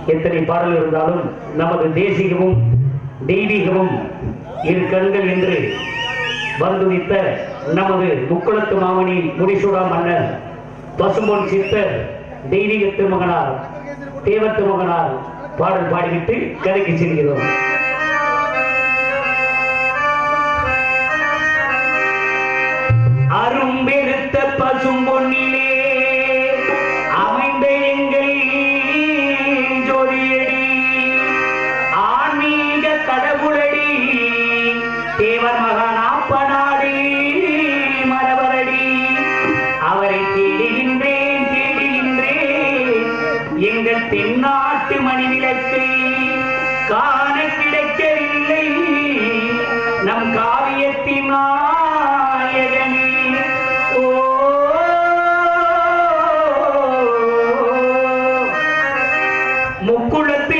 எத்தனை பாடல் இருந்தாலும் நமது தேசிகமும் தெய்வீகமும் இரு கண்கள் என்று வந்துவித்த நமது முக்குளத்து மாமணி முடிசூடா மன்னர் பசும்பொன் சித்தர் தெய்வீக திருமகனார் தேவ திருமகனார் பாடல் பாடிவிட்டு கதைக்கு செல்கிறோம். அரும்பெருத்த பசும்பொன்னிலே அமைந்த எங்கள் ஜோதியடி ஆன்மீக கடவுளடி தேவர் மகானாப்பனாடி மரபரடி அவரை தேடுகின்றேன் எங்கள் தென்னாட்டு மணிவிளக்கை காண கிடைக்கவில்லை நம் காவியத்தின் நாயகனே. முக்குளத்து